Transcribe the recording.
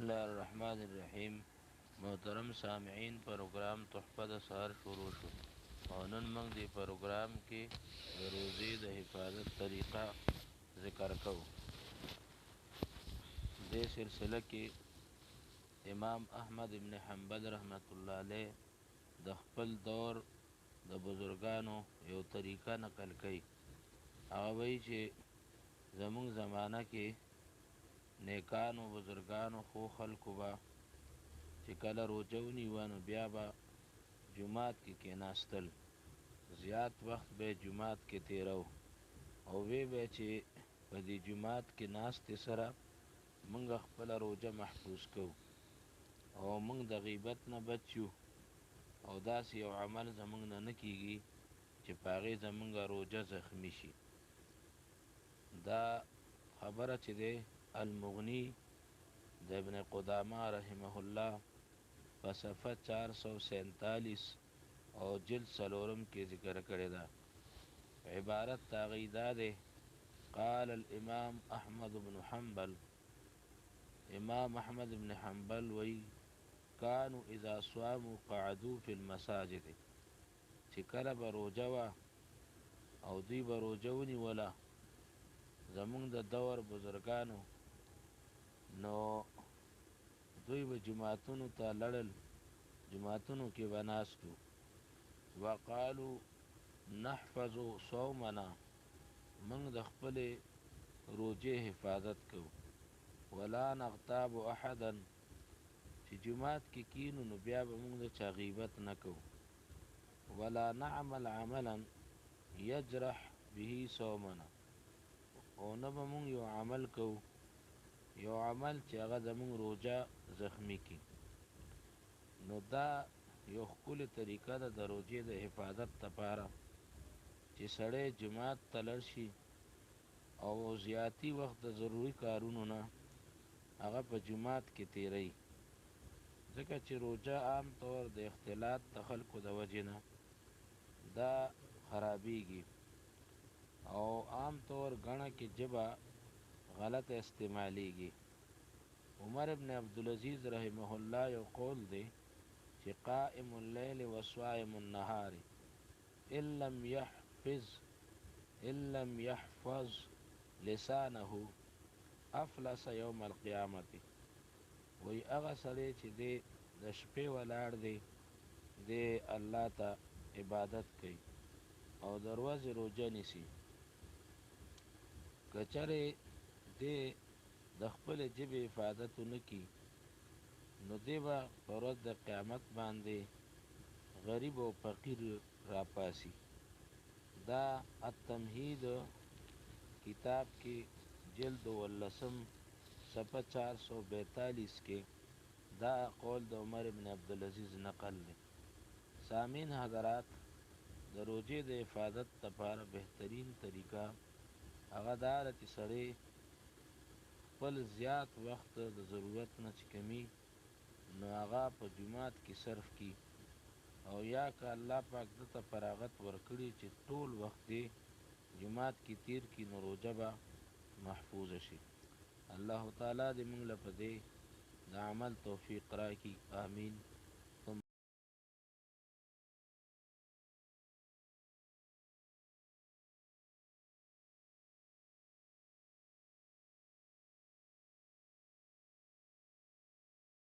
الله الرحمن الرحیم. محترم سامعین، پروګرام تحفه د سهار شروع شو او نن موږ د پروګرام کې د روزې د حفاظت طریقه ذکر کوو. دې سلسله کې امام احمد ابن حنبل رحمت الله علیه د خپل دور د بزرګانو یو طریقه نقل کوي. هغه وایي چې زموږ زمانه کې نیکانو بزرګانو خو خلکو به چې کله روژه ونیوه نو بیا به جومات کې کېناستل، زیات وخت به یې جومات کې تېرو او وی به چې په دې جومات کې ناستې سره موږ خپله روژه محفوظ کوو او موږ د غیبت نه بچ یو او داسې یو عمل زموږ نه نه کیږي چې په هغې زموږ روژه زخمي شي. دا خبره چې دی المغنی د ابن قدامه رحمه الله په صفحه 447 او جلد څلورم کې ذکر کړی ده. عبارت د هغې دا دی: قال الامام احمد بن حنبل، امام احمد بن حنبل وی کانو اذا صاموا قعدوا فی المساجد، چې کله به روژه وه او دوی به روژه ونیوله زمونږ د دور بزرګانو، نو دوی به جماعتونو ته لړل، جماعتونو کې به ناست وو. وقالو نحفظ صومنا، موږ د خپلې روژې حفاظت کوو. ولا نغتاب احدا، چې جماعت کې کینو نو بیا به موږ د چا غیبت نه کوو. ولا نعمل عملا یجرح به صومنا، او نه به موږ یو عمل کوو، یو عمل چې هغه زموږ روژه زخمی کی. نو دا یو ښکلې طریقه ده د روژې د حفاظت لپاره چې سړی جماعت ته لاړ شي او زیاتی وخت د ضروري کارونو نه هغه په جماعت کې تیری، ځکه چې روژه عام طور د اختلاط د خلکو د وجې نه دا خرابیږي او عام طور ګڼه کې ژبه غلط استعمالیږي. عمر ابن عبدالعزیز رحمه الله یو قول دی چې قائم اللیل و صائم النهار ان لم يحفظ لسانه افلس یوم القیامت. وی هغه سړی چې دی د شپې ولاړ دی، دی الله ته عبادت کوي او د ورځې روژه نیسي، که چېرې دی د خپلې ژبې حفاظت ونه کړي نو دی به په ورځ د قیامت باندې غریب او فقیر راپاسي. دا التمهید کتاب کې جلد 18 صفحه 442 کې دا قول د عمر بن عبدالعزیز نقل دی. سامعین حضرات، د روژې د حفاظت لپاره بهترین طریقه هغه دا ده چې سړی خپل زیات وخت د ضرورت نه چې کمی نو هغه په جومات کې صرف کی، او یا که الله پاک دته فراغت ورکړي چې ټول وخت یې جومات کې تیر کی نو روژه به محفوظ شي. الله تعالی دې موږ له په دې د عمل توفیق راکړي، آمین.